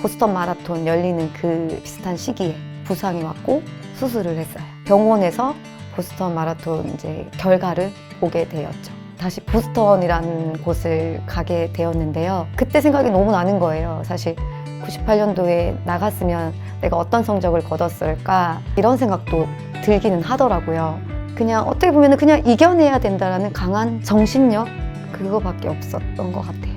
보스턴 마라톤 열리는 그 비슷한 시기에 부상이 왔고 수술을 했어요. 병원에서 보스턴 마라톤 이제 결과를 보게 되었죠. 다시 보스턴이라는 곳을 가게 되었는데요. 그때 생각이 너무 나는 거예요. 사실 98년도에 나갔으면 내가 어떤 성적을 거뒀을까 이런 생각도 들기는 하더라고요. 그냥 어떻게 보면 그냥 이겨내야 된다라는 강한 정신력 그거밖에 없었던 것 같아요.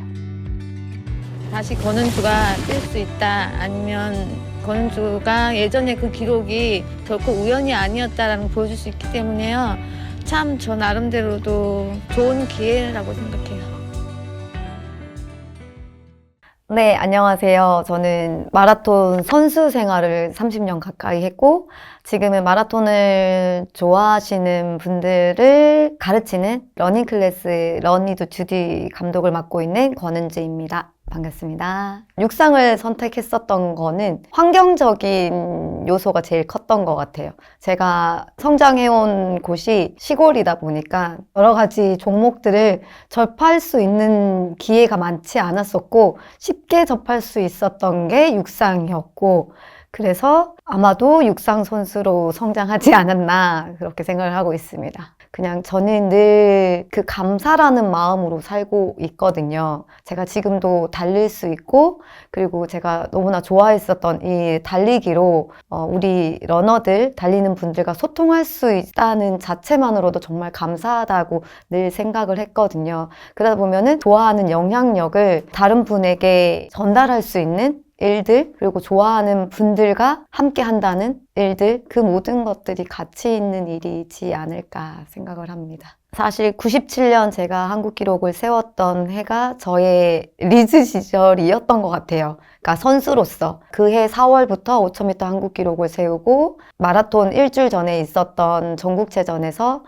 다시 권은주가 뛸 수 있다 아니면 권은주가 예전에 그 기록이 결코 우연이 아니었다라는 걸 보여줄 수 있기 때문에요. 참 저 나름대로도 좋은 기회라고 생각해요. 네, 안녕하세요. 저는 마라톤 선수 생활을 30년 가까이 했고 지금은 마라톤을 좋아하시는 분들을 가르치는 러닝 클래스 러니도 주디 감독을 맡고 있는 권은주입니다. 반갑습니다. 육상을 선택했었던 거는 환경적인 요소가 제일 컸던 것 같아요. 제가 성장해온 곳이 시골이다 보니까 여러 가지 종목들을 접할 수 있는 기회가 많지 않았었고 쉽게 접할 수 있었던 게 육상이었고 그래서 아마도 육상 선수로 성장하지 않았나 그렇게 생각을 하고 있습니다. 그냥 저는 늘 그 감사라는 마음으로 살고 있거든요. 제가 지금도 달릴 수 있고 그리고 제가 너무나 좋아했었던 이 달리기로 우리 러너들, 달리는 분들과 소통할 수 있다는 자체만으로도 정말 감사하다고 늘 생각을 했거든요. 그러다 보면은 좋아하는 영향력을 다른 분에게 전달할 수 있는 일들 그리고 좋아하는 분들과 함께 한다는 일들 그 모든 것들이 가치 있는 일이지 않을까 생각을 합니다. 사실 97년 제가 한국 기록을 세웠던 해가 저의 리즈 시절이었던 것 같아요. 그러니까 선수로서 그해 4월부터 5000m 한국 기록을 세우고 마라톤 일주일 전에 있었던 전국체전에서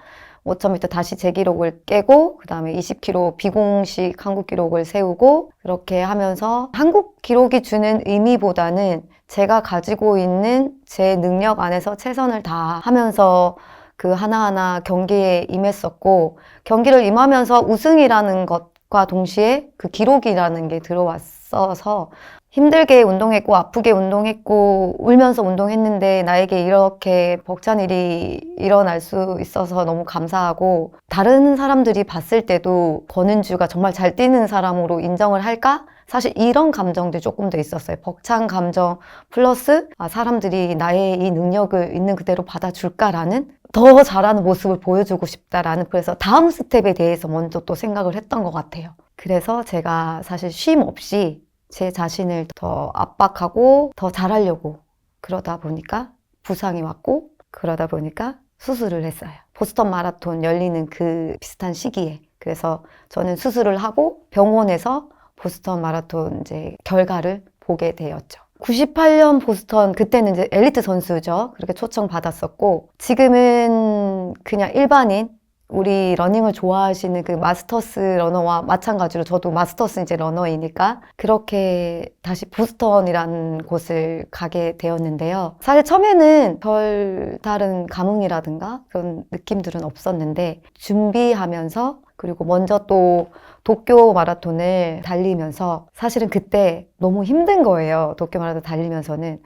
5000m 다시 제 기록을 깨고 그 다음에 20km 비공식 한국 기록을 세우고 그렇게 하면서 한국 기록이 주는 의미보다는 제가 가지고 있는 제 능력 안에서 최선을 다하면서 그 하나하나 경기에 임했었고 경기를 임하면서 우승이라는 것과 동시에 그 기록이라는 게 들어왔어서 힘들게 운동했고 아프게 운동했고 울면서 운동했는데 나에게 이렇게 벅찬 일이 일어날 수 있어서 너무 감사하고 다른 사람들이 봤을 때도 권은주가 정말 잘 뛰는 사람으로 인정을 할까? 사실 이런 감정도 조금 더 있었어요. 벅찬 감정 플러스 사람들이 나의 이 능력을 있는 그대로 받아줄까라는 더 잘하는 모습을 보여주고 싶다라는 그래서 다음 스텝에 대해서 먼저 또 생각을 했던 것 같아요. 그래서 제가 사실 쉼 없이 제 자신을 더 압박하고 더 잘하려고 그러다 보니까 부상이 왔고 그러다 보니까 수술을 했어요. 보스턴 마라톤 열리는 그 비슷한 시기에 그래서 저는 수술을 하고 병원에서 보스턴 마라톤 이제 결과를 보게 되었죠. 98년 보스턴 그때는 이제 엘리트 선수죠. 그렇게 초청받았었고 지금은 그냥 일반인 우리 러닝을 좋아하시는 그 마스터스 러너와 마찬가지로 저도 마스터스 이제 러너이니까 그렇게 다시 보스턴이라는 곳을 가게 되었는데요. 사실 처음에는 별 다른 감흥이라든가 그런 느낌들은 없었는데 준비하면서 그리고 먼저 또 도쿄 마라톤을 달리면서 사실은 그때 너무 힘든 거예요. 도쿄 마라톤 달리면서는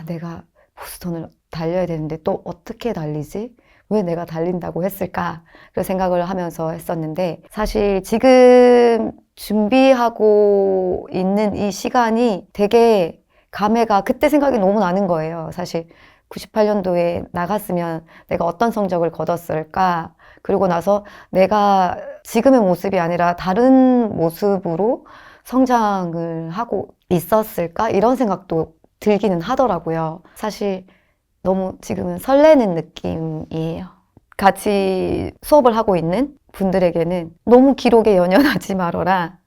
내가 보스턴을 달려야 되는데 또 어떻게 달리지? 왜 내가 달린다고 했을까? 그런 생각을 하면서 했었는데 사실 지금 준비하고 있는 이 시간이 되게 감회가 그때 생각이 너무 나는 거예요. 사실 98년도에 나갔으면 내가 어떤 성적을 거뒀을까? 그리고 나서 내가 지금의 모습이 아니라 다른 모습으로 성장을 하고 있었을까? 이런 생각도 들기는 하더라고요. 사실 너무 지금은 설레는 느낌이에요. 같이 수업을 하고 있는 분들에게는 너무 기록에 연연하지 말아라.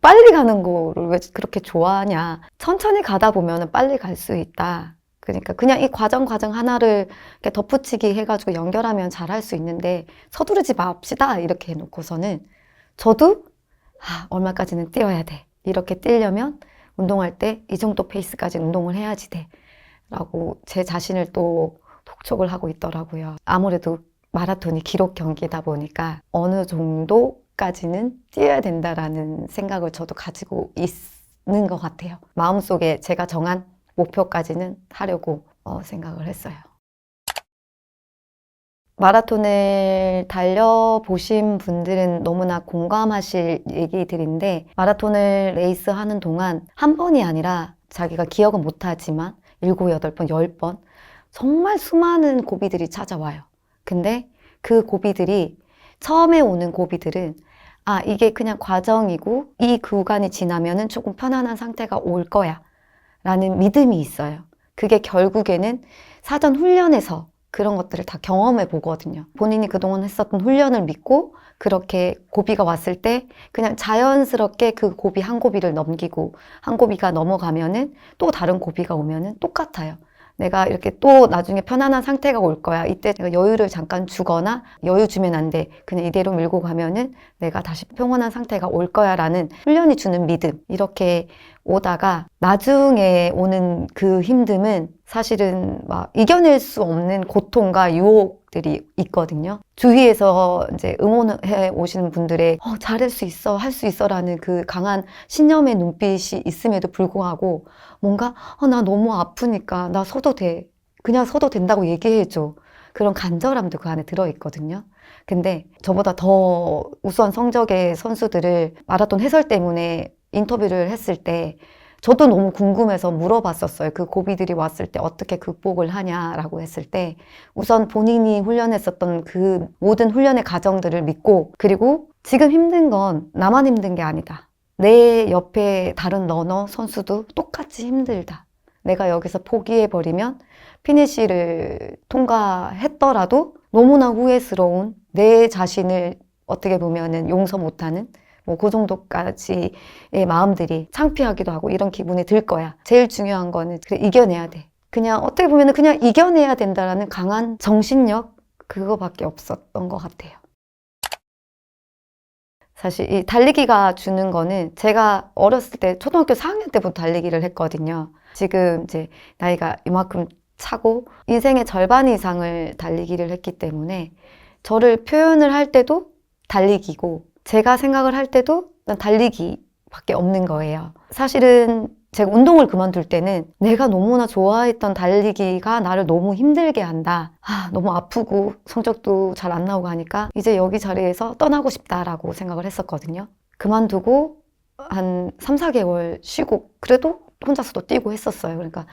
빨리 가는 거를 왜 그렇게 좋아하냐. 천천히 가다 보면 빨리 갈 수 있다. 그러니까 그냥 이 과정 하나를 이렇게 덧붙이기 해가지고 연결하면 잘할 수 있는데 서두르지 맙시다 이렇게 해놓고서는 저도 얼마까지는 뛰어야 돼. 이렇게 뛰려면 운동할 때 이 정도 페이스까지 운동을 해야지 돼. 라고 제 자신을 또 독촉을 하고 있더라고요. 아무래도 마라톤이 기록 경기다 보니까 어느 정도까지는 뛰어야 된다라는 생각을 저도 가지고 것 같아요. 마음속에 제가 정한 목표까지는 하려고 생각을 했어요. 마라톤을 달려보신 분들은 너무나 공감하실 얘기들인데, 마라톤을 레이스 하는 동안 한 번이 아니라 자기가 기억은 못하지만 7, 8번, 10번 정말 수많은 고비들이 찾아와요. 근데 그 고비들이, 처음에 오는 고비들은 이게 그냥 과정이고 이 구간이 지나면은 조금 편안한 상태가 올 거야 라는 믿음이 있어요. 그게 결국에는 사전 훈련에서 그런 것들을 다 경험해 보거든요. 본인이 그동안 했었던 훈련을 믿고 그렇게 고비가 왔을 때 그냥 자연스럽게 그 고비 한 고비를 넘기고, 한 고비가 넘어가면은 또 다른 고비가 오면은 똑같아요. 내가 이렇게 또 나중에 편안한 상태가 올 거야. 이때 내가 여유를 잠깐 주거나, 여유 주면 안 돼, 그냥 이대로 밀고 가면은 내가 다시 평온한 상태가 올 거야 라는 훈련이 주는 믿음, 이렇게 오다가 나중에 오는 그 힘듦은 사실은 막 이겨낼 수 없는 고통과 유혹들이 있거든요. 주위에서 이제 응원해 오시는 분들의 잘할 수 있어, 할 수 있어 라는 그 강한 신념의 눈빛이 있음에도 불구하고 뭔가 나 너무 아프니까 나 서도 돼, 그냥 서도 된다고 얘기해줘, 그런 간절함도 그 안에 들어있거든요. 근데 저보다 더 우수한 성적의 선수들을 마라톤 해설 때문에 인터뷰를 했을 때 저도 너무 궁금해서 물어봤었어요. 그 고비들이 왔을 때 어떻게 극복을 하냐라고 했을 때, 우선 본인이 훈련했었던 그 모든 훈련의 과정들을 믿고, 그리고 지금 힘든 건 나만 힘든 게 아니다, 내 옆에 다른 러너 선수도 똑같이 힘들다, 내가 여기서 포기해버리면 피니시를 통과했더라도 너무나 후회스러운, 내 자신을 어떻게 보면은 용서 못하는 그 정도까지의 마음들이 창피하기도 하고 이런 기분이 들 거야. 제일 중요한 거는 그래, 이겨내야 돼. 그냥 어떻게 보면은 그냥 이겨내야 된다라는 강한 정신력, 그거밖에 없었던 것 같아요. 사실 이 달리기가 주는 거는, 제가 어렸을 때 초등학교 4학년 때부터 달리기를 했거든요. 지금 이제 나이가 이만큼 차고 인생의 절반 이상을 달리기를 했기 때문에 저를 표현을 할 때도 달리기고, 제가 생각을 할 때도 난 달리기밖에 없는 거예요. 사실은 제가 운동을 그만둘 때는 내가 너무나 좋아했던 달리기가 나를 너무 힘들게 한다, 너무 아프고 성적도 잘 안 나오고 하니까 이제 여기 자리에서 떠나고 싶다라고 생각을 했었거든요. 그만두고 한 3, 4개월 쉬고 그래도 혼자서도 뛰고 했었어요. 그러니까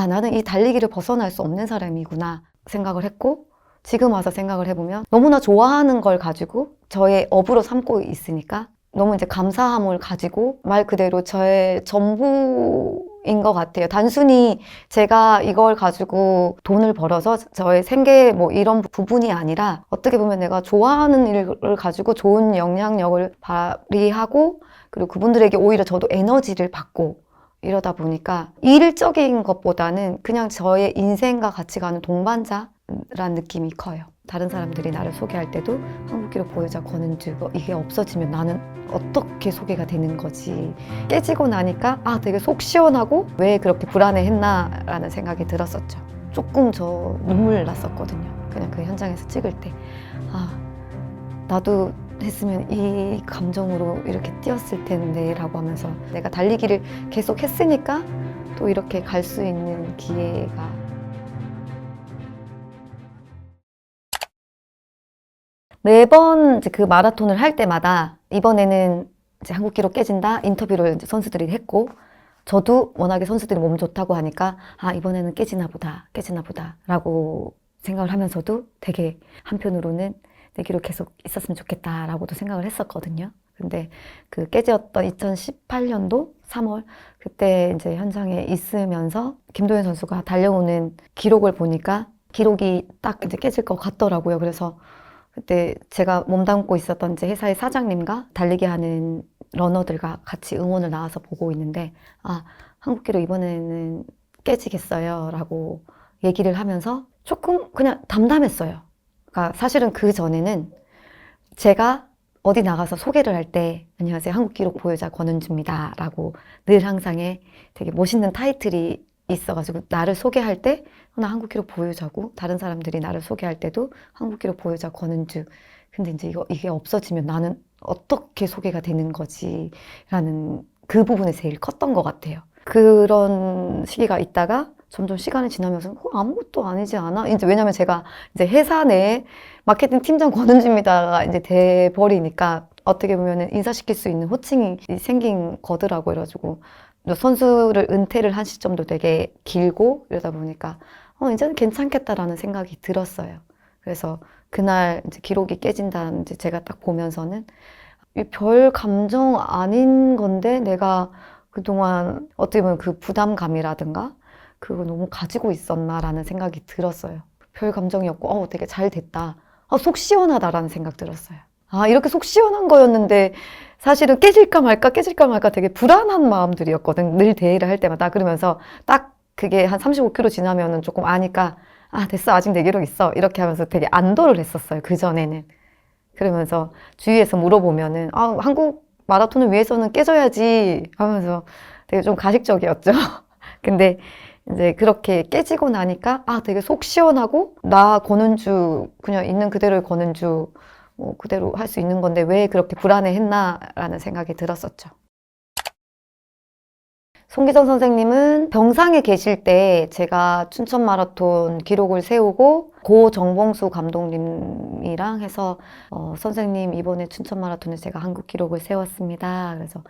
나는 이 달리기를 벗어날 수 없는 사람이구나 생각을 했고, 지금 와서 생각을 해보면 너무나 좋아하는 걸 가지고 저의 업으로 삼고 있으니까 너무 이제 감사함을 가지고 말 그대로 저의 전부인 것 같아요. 단순히 제가 이걸 가지고 돈을 벌어서 저의 생계 이런 부분이 아니라, 어떻게 보면 내가 좋아하는 일을 가지고 좋은 영향력을 발휘하고, 그리고 그분들에게 오히려 저도 에너지를 받고, 이러다 보니까 일적인 것보다는 그냥 저의 인생과 같이 가는 동반자라는 느낌이 커요. 다른 사람들이 나를 소개할 때도 한국기록 보유자 권은주, 이게 없어지면 나는 어떻게 소개가 되는 거지. 깨지고 나니까 되게 속 시원하고 왜 그렇게 불안해했나 라는 생각이 들었었죠. 조금 저 눈물 났었거든요. 그냥 그 현장에서 찍을 때 나도 했으면 이 감정으로 이렇게 뛰었을 텐데 라고 하면서, 내가 달리기를 계속 했으니까 또 이렇게 갈 수 있는 기회가. 매번 이제 그 마라톤을 할 때마다 이번에는 이제 한국 기록 깨진다 인터뷰를 이제 선수들이 했고, 저도 워낙에 선수들이 몸 좋다고 하니까 이번에는 깨지나 보다 라고 생각을 하면서도 되게 한편으로는 내 기록 계속 있었으면 좋겠다라고도 생각을 했었거든요. 근데 그 깨졌던 2018년도 3월 그때 이제 현장에 있으면서 김도현 선수가 달려오는 기록을 보니까 기록이 딱 이제 깨질 것 같더라고요. 그래서 그때 제가 몸담고 있었던 이제 회사의 사장님과 달리기 하는 러너들과 같이 응원을 나와서 보고 있는데, 한국 기록 이번에는 깨지겠어요 라고 얘기를 하면서 조금 그냥 담담했어요. 그러니까 사실은 그 전에는 제가 어디 나가서 소개를 할 때 안녕하세요, 한국 기록 보유자 권은주입니다 라고 늘 항상에 되게 멋있는 타이틀이 있어가지고, 나를 소개할 때 나 한국 기록 보유자고, 다른 사람들이 나를 소개할 때도 한국 기록 보유자 권은주. 근데 이제 이게 없어지면 나는 어떻게 소개가 되는 거지 라는 그 부분이 제일 컸던 것 같아요. 그런 시기가 있다가 점점 시간이 지나면서 아무것도 아니지 않아? 이제 왜냐면 제가 이제 회사 내 마케팅 팀장 권은주입니다가 이제 돼 버리니까 어떻게 보면은 인사시킬 수 있는 호칭이 생긴 거더라고요. 그래가지고 선수를 은퇴를 한 시점도 되게 길고 이러다 보니까 이제는 괜찮겠다라는 생각이 들었어요. 그래서 그날 이제 기록이 깨진다는 이제 제가 딱 보면서는 별 감정 아닌 건데 내가 그동안 어떻게 보면 그 부담감이라든가 그걸 너무 가지고 있었나라는 생각이 들었어요. 별 감정이었고, 되게 잘 됐다. 속 시원하다라는 생각 들었어요. 이렇게 속 시원한 거였는데 사실은 깨질까 말까 되게 불안한 마음들이었거든. 늘 대회를 할 때마다. 그러면서 딱 그게 한 35km 지나면은 조금 아니까 됐어. 아직 내 기록 있어. 이렇게 하면서 되게 안도를 했었어요. 그전에는. 그러면서 주위에서 물어보면은 한국 마라톤을 위해서는 깨져야지 하면서 되게 좀 가식적이었죠. 근데 이제 그렇게 깨지고 나니까 되게 속 시원하고 나 권은주 그냥 있는 그대로의 권은주 그대로 할 수 있는 건데 왜 그렇게 불안해했나라는 생각이 들었었죠. 송기정 선생님은 병상에 계실 때 제가 춘천 마라톤 기록을 세우고 고정봉수 감독님이랑 해서 선생님 이번에 춘천 마라톤에 제가 한국 기록을 세웠습니다. 그래서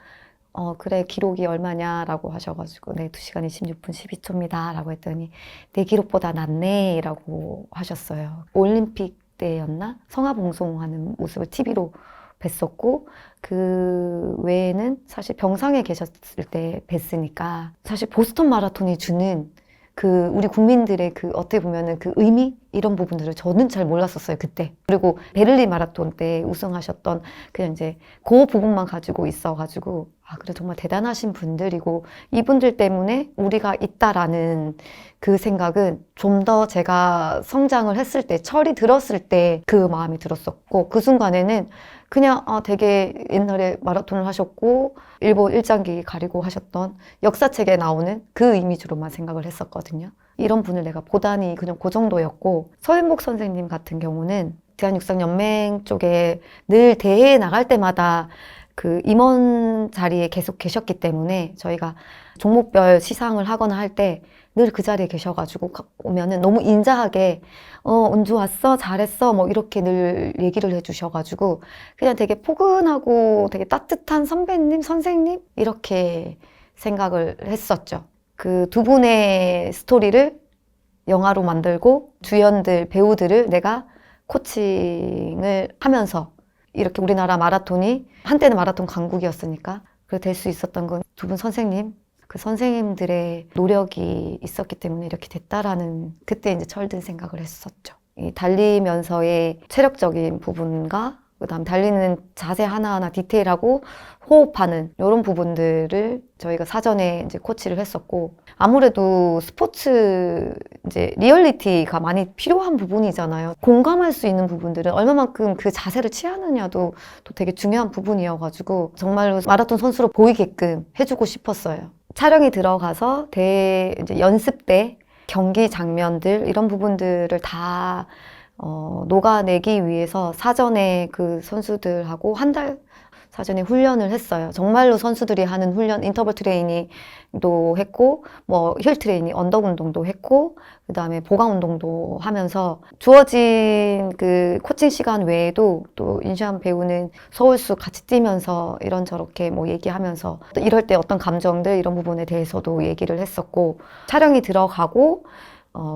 그래 기록이 얼마냐라고 하셔가지고 네 2시간 26분 12초입니다 라고 했더니 내 기록보다 낫네 라고 하셨어요. 올림픽 때였나? 성화봉송하는 모습을 TV로 뵀었고 그 외에는 사실 병상에 계셨을 때 뵀으니까 사실 보스턴 마라톤이 주는 그 우리 국민들의 그 어떻게 보면은 그 의미 이런 부분들을 저는 잘 몰랐었어요 그때. 그리고 베를린 마라톤 때 우승하셨던 그냥 이제 그 부분만 가지고 있어가지고 그래 정말 대단하신 분들이고 이분들 때문에 우리가 있다라는 그 생각은 좀 더 제가 성장을 했을 때 철이 들었을 때 그 마음이 들었었고 그 순간에는 그냥 되게 옛날에 마라톤을 하셨고 일본 일장기 가리고 하셨던 역사책에 나오는 그 이미지로만 생각을 했었거든요. 이런 분을 내가 보다니 그냥 그 정도였고 서윤복 선생님 같은 경우는 대한육상연맹 쪽에 늘 대회에 나갈 때마다 그 임원 자리에 계속 계셨기 때문에 저희가 종목별 시상을 하거나 할 때 늘 그 자리에 계셔가지고 오면은 너무 인자하게 은주 왔어? 잘했어? 뭐 이렇게 늘 얘기를 해주셔가지고 그냥 되게 포근하고 되게 따뜻한 선배님, 선생님? 이렇게 생각을 했었죠. 그 두 분의 스토리를 영화로 만들고 주연들, 배우들을 내가 코칭을 하면서 이렇게 우리나라 마라톤이 한때는 마라톤 강국이었으니까 그렇게 될 수 있었던 건 두 분 선생님, 그 선생님들의 노력이 있었기 때문에 이렇게 됐다라는 그때 이제 철든 생각을 했었죠. 이 달리면서의 체력적인 부분과 그다음 달리는 자세 하나하나 디테일하고 호흡하는 이런 부분들을 저희가 사전에 이제 코치를 했었고 아무래도 스포츠 이제 리얼리티가 많이 필요한 부분이잖아요. 공감할 수 있는 부분들은 얼마만큼 그 자세를 취하느냐도 또 되게 중요한 부분이어가지고 정말로 마라톤 선수로 보이게끔 해주고 싶었어요. 촬영이 들어가서 이제 연습 때 경기 장면들 이런 부분들을 다 녹아내기 위해서 사전에 그 선수들하고 한 달 사전에 훈련을 했어요. 정말로 선수들이 하는 훈련, 인터벌 트레이닝도 했고, 뭐 힐 트레이닝, 언덕 운동도 했고, 그 다음에 보강 운동도 하면서 주어진 그 코칭 시간 외에도 또 인시안 배우는 서울수 같이 뛰면서 이런저렇게 뭐 얘기하면서 또 이럴 때 어떤 감정들 이런 부분에 대해서도 얘기를 했었고, 촬영이 들어가고,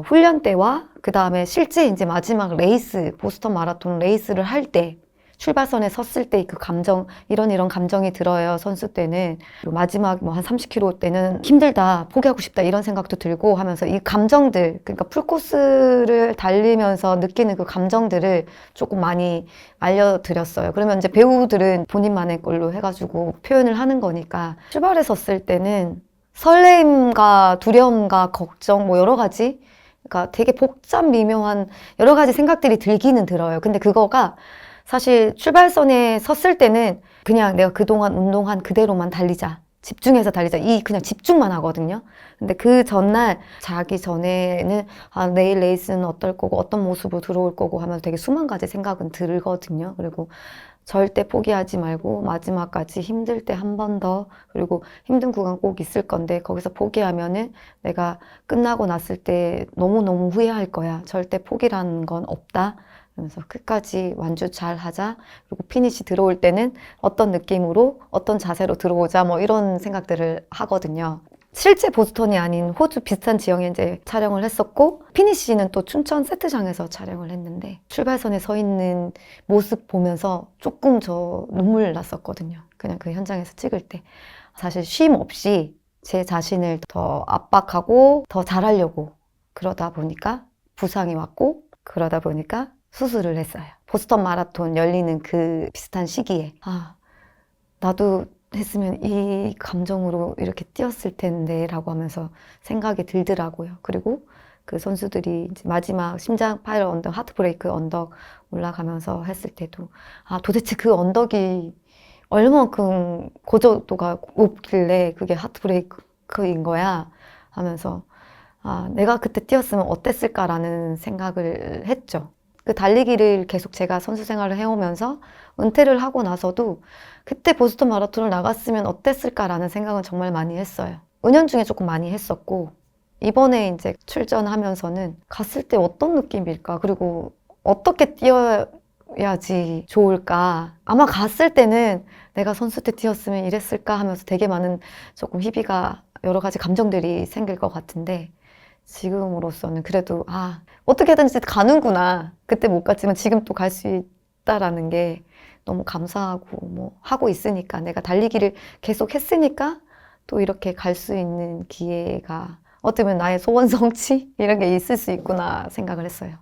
훈련 때와 그 다음에 실제 이제 마지막 레이스, 보스턴 마라톤 레이스를 할 때 출발선에 섰을 때 그 감정, 이런 감정이 들어요. 선수 때는. 마지막 뭐 한 30km 때는 힘들다, 포기하고 싶다 이런 생각도 들고 하면서 이 감정들, 그러니까 풀코스를 달리면서 느끼는 그 감정들을 조금 많이 알려드렸어요. 그러면 이제 배우들은 본인만의 걸로 해가지고 표현을 하는 거니까 출발에 섰을 때는 설렘과 두려움과 걱정 뭐 여러 가지 그러니까 되게 복잡 미묘한 여러 가지 생각들이 들기는 들어요. 근데 그거가 사실 출발선에 섰을 때는 그냥 내가 그동안 운동한 그대로만 달리자. 집중해서 달리자. 이 그냥 집중만 하거든요. 근데 그 전날 자기 전에는 아, 내일 레이스는 어떨 거고 어떤 모습으로 들어올 거고 하면서 되게 수만 가지 생각은 들거든요. 그리고 절대 포기하지 말고 마지막까지 힘들 때 한 번 더, 그리고 힘든 구간 꼭 있을 건데 거기서 포기하면은 내가 끝나고 났을 때 너무너무 후회할 거야. 절대 포기라는 건 없다. 그래서 끝까지 완주 잘 하자. 그리고 피니시 들어올 때는 어떤 느낌으로, 어떤 자세로 들어오자. 뭐 이런 생각들을 하거든요. 실제 보스턴이 아닌 호주 비슷한 지형에 이제 촬영을 했었고, 피니시는 또 춘천 세트장에서 촬영을 했는데, 출발선에 서 있는 모습 보면서 조금 저 눈물 났었거든요. 그냥 그 현장에서 찍을 때. 사실 쉼 없이 제 자신을 더 압박하고 더 잘하려고 그러다 보니까 부상이 왔고, 그러다 보니까 수술을 했어요. 보스턴 마라톤 열리는 그 비슷한 시기에. 아, 나도 했으면 이 감정으로 이렇게 뛰었을 텐데 라고 하면서 생각이 들더라고요. 그리고 그 선수들이 이제 마지막 심장 파이럴 언덕, 하트브레이크 언덕 올라가면서 했을 때도 아, 도대체 그 언덕이 얼마만큼 고조도가 높길래 그게 하트브레이크인 거야 하면서 아, 내가 그때 뛰었으면 어땠을까라는 생각을 했죠. 그 달리기를 계속 제가 선수 생활을 해오면서 은퇴를 하고 나서도 그때 보스턴 마라톤을 나갔으면 어땠을까라는 생각은 정말 많이 했어요. 은연중에 조금 많이 했었고, 이번에 이제 출전하면서는 갔을 때 어떤 느낌일까? 그리고 어떻게 뛰어야지 좋을까? 아마 갔을 때는 내가 선수 때 뛰었으면 이랬을까 하면서 되게 많은 조금 희비가 여러 가지 감정들이 생길 것 같은데, 지금으로서는 그래도 아, 어떻게든지 가는구나. 그때 못 갔지만 지금 또 갈 수 있다라는 게 너무 감사하고 뭐 하고 있으니까 내가 달리기를 계속 했으니까 또 이렇게 갈 수 있는 기회가 어쩌면 나의 소원 성취 이런 게 있을 수 있구나 생각을 했어요.